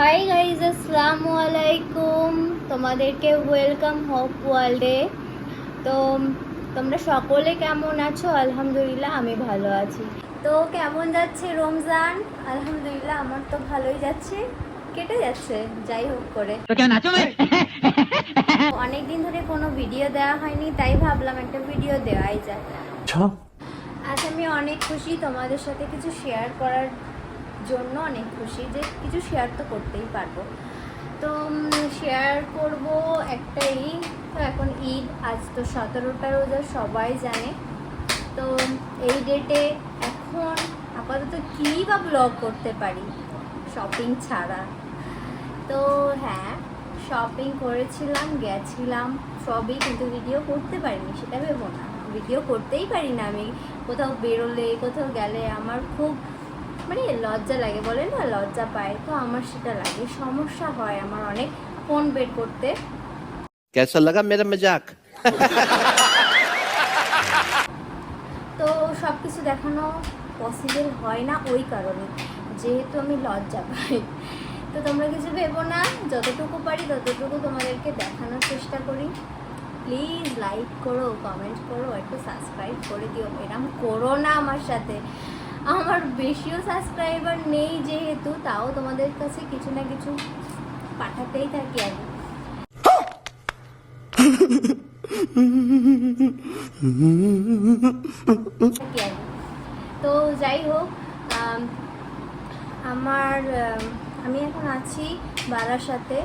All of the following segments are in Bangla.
হাই গাইজ, আসসালামু আলাইকুম। তোমাদেরকে ওয়েলকাম হোপ ওয়ার্ল্ডে। তো তোমরা সকলে কেমন আছো? আলহামদুলিল্লাহ আমি ভালো আছি। তো কেমন যাচ্ছে রমজান? আলহামদুলিল্লাহ আমার তো ভালোই যাচ্ছে, কেটে যাচ্ছে যাই হোক করে। অনেকদিন ধরে কোনো ভিডিও দেওয়া হয়নি, তাই ভাবলাম একটা ভিডিও দেওয়াই যায়। আজ আমি অনেক খুশি তোমাদের সাথে কিছু শেয়ার করার জন্য, অনেক খুশি যে কিছু শেয়ার তো করতেই পারবো। তো শেয়ার করব একটাই, তো এখন ঈদ, আজ তো 17টা রোজা সবাই জানে। তো এই ডেটে এখন আপাতত কী বা ব্লগ করতে পারি শপিং ছাড়া? তো হ্যাঁ, শপিং করেছিলাম, গেছিলাম সবই, কিন্তু ভিডিও করতে পারিনি, সেটা ভেবো না। ভিডিও করতেই পারি না আমি, কোথাও বেরোলে কোথাও গেলে আমার খুব লজ্জা লাগে, বলে না লজ্জা পায়, তো আমার সেটা লাগে, সমস্যা হয় আমার অনেক ফোন বের করতে। कैसा लगा मेरा मजाक? তো সব কিছু দেখানো পসিবল হয় না ওই কারণে, যেহেতু আমি লজ্জা পাই। তো তোমরা কিছু ভেবো না, যতটুকু পারি ততটুকু তোমাদেরকে দেখানোর চেষ্টা করি। প্লিজ লাইক করো, কমেন্ট করো, একটু সাবস্ক্রাইব করে দিও। এরকম করো না আমার সাথে, আমার বেশিও সাবস্ক্রাইবার নেই যেহেতু, তাও তোমাদের কাছে কিছু না কিছু পাঠাতেই থাকি আমি। তো যাই হোক, আমি এখন আছি বারাসাতে।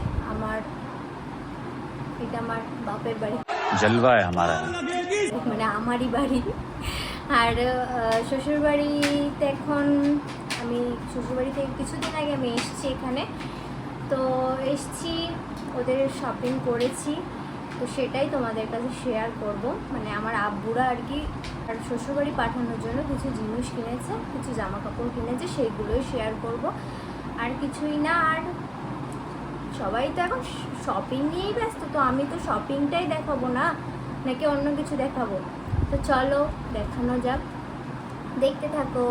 এটা আমার বাপের বাড়ি, जलवा है हमारा। আমারই বাড়ি। আর শ্বশুর বাড়িতে এখন আমি, শ্বশুরবাড়ি থেকে কিছুদিন আগে আমি এসেছি এখানে। তো এসেছি, ওদের শপিং করেছি, তো সেটাই তোমাদের কাছে শেয়ার করব। আমার আব্বুরা আর কি, আর শ্বশুরবাড়ি পাঠানোর জন্য কিছু জিনিস কিনেছে, কিছু জামা কাপড় কিনেছে, সেইগুলোই শেয়ার করব, আর কিছুই না। আর সবাই তো এখন শপিং নিয়েই ব্যস্ত, তো আমি তো শপিংটাই দেখাবো না, নাকি অন্য কিছু দেখাবো? তো চলো দেখানো যাক, দেখতে থাকো।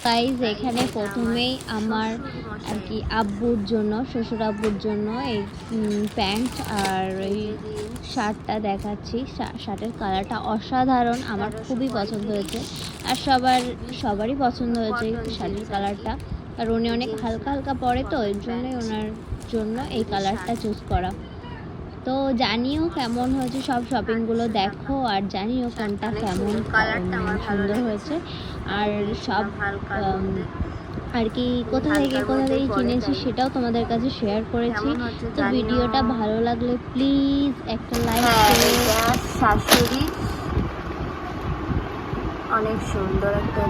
গাইজ, এখানে প্রথমেই আমার আর কি আব্বুর জন্য, শ্বশুর আব্বুর জন্য এই প্যান্ট আর এই শার্টটা দেখাচ্ছি। শার্টের কালারটা অসাধারণ, আমার খুবই পছন্দ হয়েছে, আর সবারই পছন্দ হয়েছে শার্টের কালারটা। আর উনি অনেক হালকা হালকা পরে, তো এর জন্যই ওনার জন্য এই কালারটা চুজ করা। তো জানিও কেমন হয়েছে, সব শপিংগুলো দেখো আর জানিও কোনটা কেমন সুন্দর হয়েছে, আর সব আর কি কোথা থেকে কিনেছি সেটাও তোমাদের কাছে শেয়ার করেছি। তো ভিডিওটা ভালো লাগলে প্লিজ একটা লাইক করো। শাশুড়ি অনেক সুন্দর একটা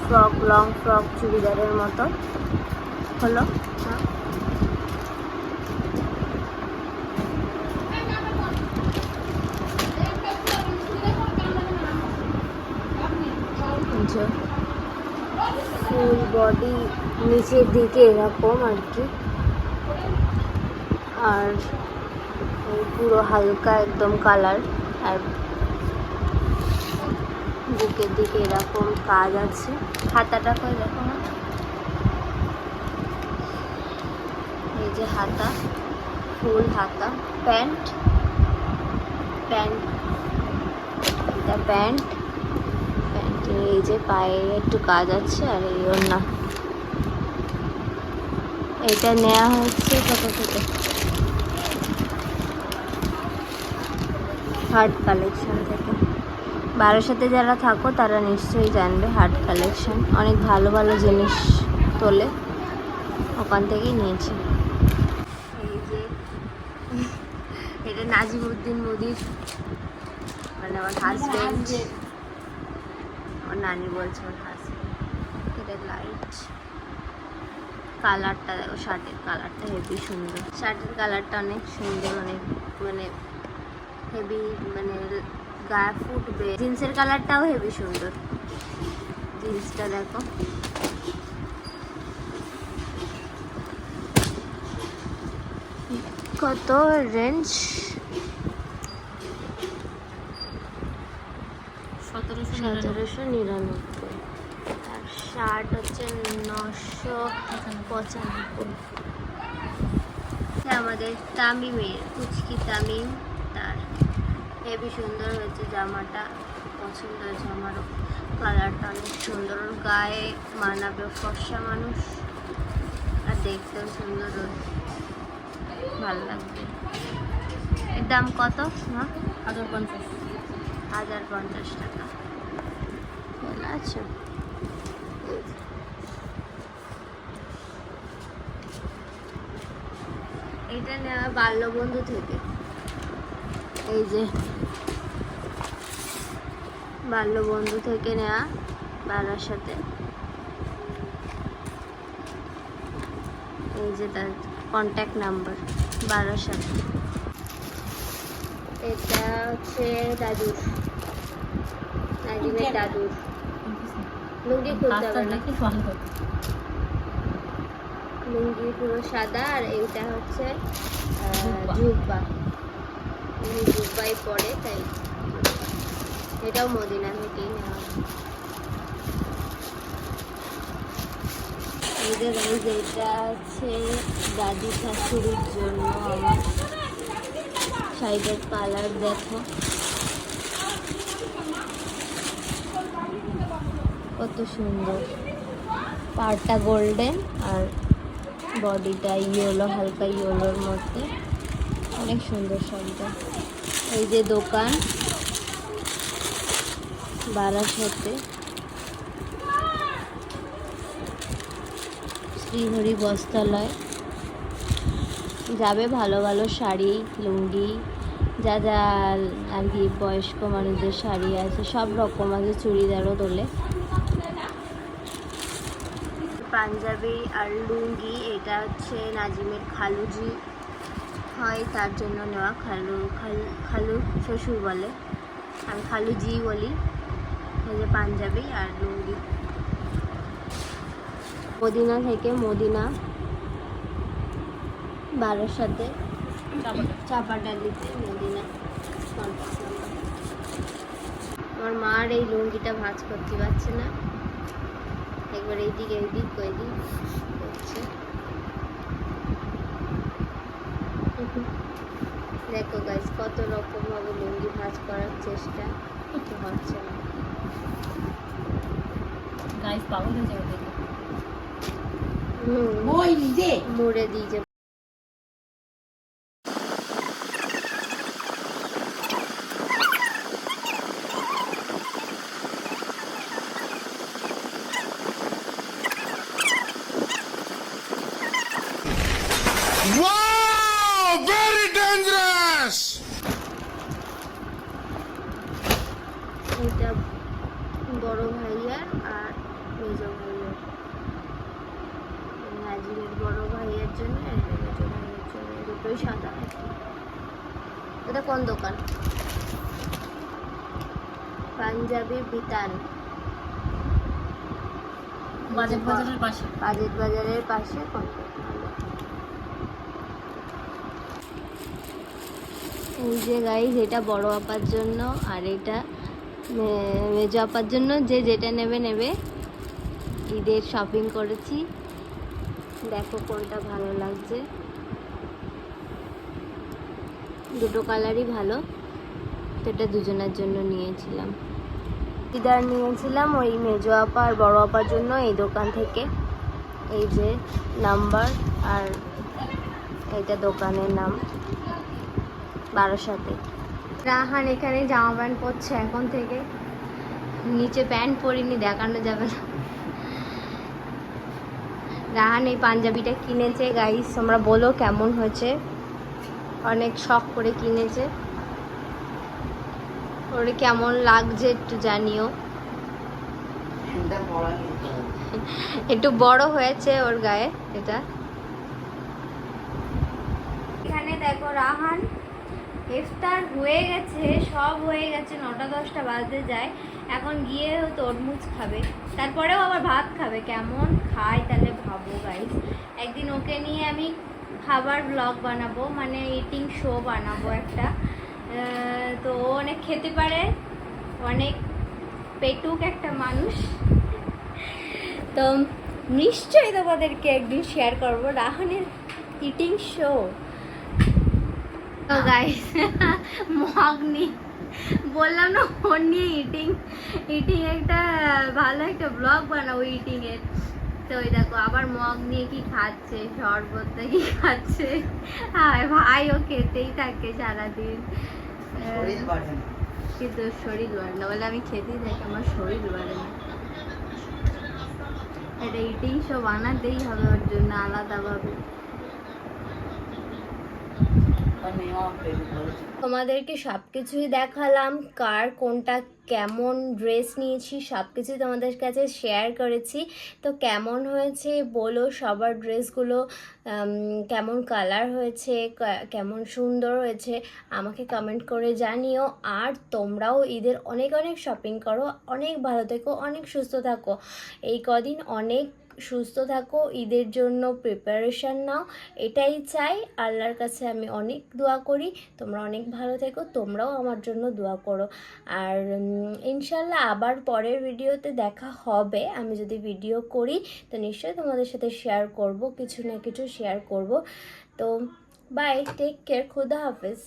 ফ্রক লং ফ্রক চুড়িদারের মতো হলো। ফুল বডি, নিচের দিকে এরকম আর কি, আর পুরো হালকা একদম কালার, আর বুকের দিকে এরকম কাজ আছে। হাতাটা করে দেখো না, এই যে হাতা, ফুল হাতা। এটা প্যান্ট, এই যে পায়ে একটু কাজ আছে, আর এই ওড়না। এটা নেওয়া হচ্ছে কত থেকে, হার্ট কালেকশন থেকে। বারাসাতে যারা থাকো তারা নিশ্চয়ই জানবে, হার্ট কালেকশন অনেক ভালো ভালো জিনিস তোলে, ওখান থেকেই নিয়েছি। এই যে এটা নাজিমউদ্দিন মোদির, আমার হাজবেন্ড, ওর নানি বলছে ওর হাজবেন্ড। এটা লাইট কালারটা দেখো, শার্টের কালারটা হেভি সুন্দর, শার্টের কালারটা অনেক সুন্দর, অনেক হেভি, গায়ে ফুটবে। জিন্সের কালারটাও হেভি সুন্দর, জিন্সটা দেখো। কত রেঞ্জ? 1799। আর শার্ট হচ্ছে 995। আমাদের তামিমের কুচকি তামিম, তার হেবি সুন্দর হয়েছে জামাটা, পছন্দ হয়েছে আমারও। কালারটা অনেক সুন্দর, ওর গায়ে মানাবে, ফর্সা মানুষ আর দেখতেও সুন্দর, ভালো লাগবে। এর দাম কত? না 1050 টাকা। আচ্ছা, এটা নেওয়া বাল্যবন্ধু থেকে। এই যে বাল্যবন্ধু থেকে নেওয়া, বাবার সাথে। এই যে তার কন্ট্যাক্ট নাম্বার বাবার সাথে। এটা হচ্ছে দাদুর, নাজিমের দাদুর। লুঙ্গি খুলতে হবে না, লুঙ্গি পুরো সাদা। আর এইটা হচ্ছে জুব্বা, উনি জুব্বাই পরে, তাই এটাও মদিনা থেকেই নেওয়া। এটা হচ্ছে দাদি শাশুড়ির জন্য আমার। শাড়িটার কালার দেখো কত সুন্দর, পাড়টা গোল্ডেন আর বডিটা ইয়েলো, হালকা ইয়েলোর মধ্যে, অনেক সুন্দর শাড়িটা। এই যে দোকান বারাসাতে, শ্রীহরি বস্ত্রালয়। যাবে ভালো ভালো শাড়ি, লুঙ্গি, যা যা আর কি বয়স্ক মানুষদের শাড়ি আছে, সব রকম আছে, চুড়িদারও তোলে। পাঞ্জাবি আর লুঙ্গি, এটা হচ্ছে নাজিমের খালুজি হয়, তার জন্য নেওয়া। খালু শ্বশুর বলে, আমি খালুজি বলি। এই যে পাঞ্জাবি আর লুঙ্গি মদিনা থেকে, মদিনা বাবার সাথে, চাপাডালিতে মদিনা। আমার মার এই লুঙ্গিটা ভাঁজ করতে পারছে না, একবার এইদিক এইদিক ওইদিক করছে। দেখো গাইস, কত রকম ভাবে লুঙ্গি ভাঁজ করার চেষ্টা, কিন্তু হচ্ছে না। গাইস পাগল হয়ে যাবে, মুড়ে দিয়ে যাবে। Wow! Very dangerous! এটা বড় ভাইয়ার আর মেজো ভাইয়ার, নাজিমের বড় ভাইয়ের জন্য আর মেজো ভাইয়ের জন্য, দুটোই সাদা। এটা কোন দোকান? পাঞ্জাবি বিতান, বাজেট বাজারের পাশে। বাজেট বাজারের পাশে কন্ট্যাক্ট। এই যে গাইস, এটা বড় আপার জন্য আর এটা মেজো আপার জন্য, যে যেটা নেবে নেবে। ঈদের শপিং করেছি, দেখো কোনটা ভালো লাগছে। দুটো কালারই ভালো, তো এটা দুজনের জন্য নিয়েছিলাম। চুড়িদার নিয়েছিলাম ওই মেজো আপা আর বড় আপার জন্য এই দোকান থেকে। এই যে নাম্বার, আর এইটা দোকানের নাম বারাসাতে। রাহান এখানে জামা প্যান্ট পরছে এখন থেকে, নিচে প্যান্ট পরিনি, দেখানো যাবে না। রাহান এই পাঞ্জাবিটা কিনেছে গাইস, তোমরা বলো কেমন হয়েছে, অনেক শখ করে কিনেছে। ওর কেমন লাগছে একটু জানিও। একটু বড় হয়েছে ওর গায়ে এটা। এখানে দেখো রাহান, ইফতার হয়ে গেছে, সব হয়ে গেছে, 9টা-10টা বাজতে যায়। এখন গিয়ে তরমুজ খাবে, তারপরেও আবার ভাত খাবে। কেমন খায় তাহলে ভাবো গাইস। একদিন ওকে নিয়ে আমি খাবার ব্লগ বানাবো, মানে ইটিং শো বানাবো একটা। তো ও অনেক খেতে পারে, অনেক পেটুক একটা মানুষ। তো নিশ্চয়ই তোমাদেরকে একদিন শেয়ার করবো রাহানের ইটিং শো। তো গাইস মগ নিয়ে বললাম না ফোন নিয়ে ইটিং একটা ভালো একটা ব্লগ বানাবো ইটিং এর। তো ওই দেখো আবার মগ নিয়ে কি খাচ্ছে, শরবত কি খাচ্ছে। হ্যাঁ ভাই ও খেতেই থাকে সারাদিন, কিন্তু শরীর বাড়ে না বলে আমি খেতেই থাকি, আমার শরীর বাড়ে না। এটা ইটিং শো বানাতেই হবে ওর জন্য আলাদাভাবে। তোমাদেরকে সব কিছুই দেখালাম, কার কোনটা কেমন ড্রেস নিয়েছি সব কিছুই তোমাদের কাছে শেয়ার করেছি। তো কেমন হয়েছে বলো, সবার ড্রেসগুলো কেমন কালার হয়েছে, কেমন সুন্দর হয়েছে আমাকে কমেন্ট করে জানিও। আর তোমরাও ঈদের অনেক অনেক শপিং করো, অনেক ভালো থেকো, অনেক সুস্থ থাকো। এই কদিন অনেক সুস্থ থাকো, ঈদের জন্য প্রিপারেশান নাও, এটাই চাই। আল্লাহর কাছে আমি অনেক দোয়া করি তোমরা অনেক ভালো থেকো, তোমরাও আমার জন্য দোয়া করো। আর ইনশাল্লাহ আবার পরের ভিডিওতে দেখা হবে। আমি যদি ভিডিও করি তো নিশ্চয়ই তোমাদের সাথে শেয়ার করব, কিছু না কিছু শেয়ার করব। তো বাই, টেক কেয়ার, খুদা হাফেজ।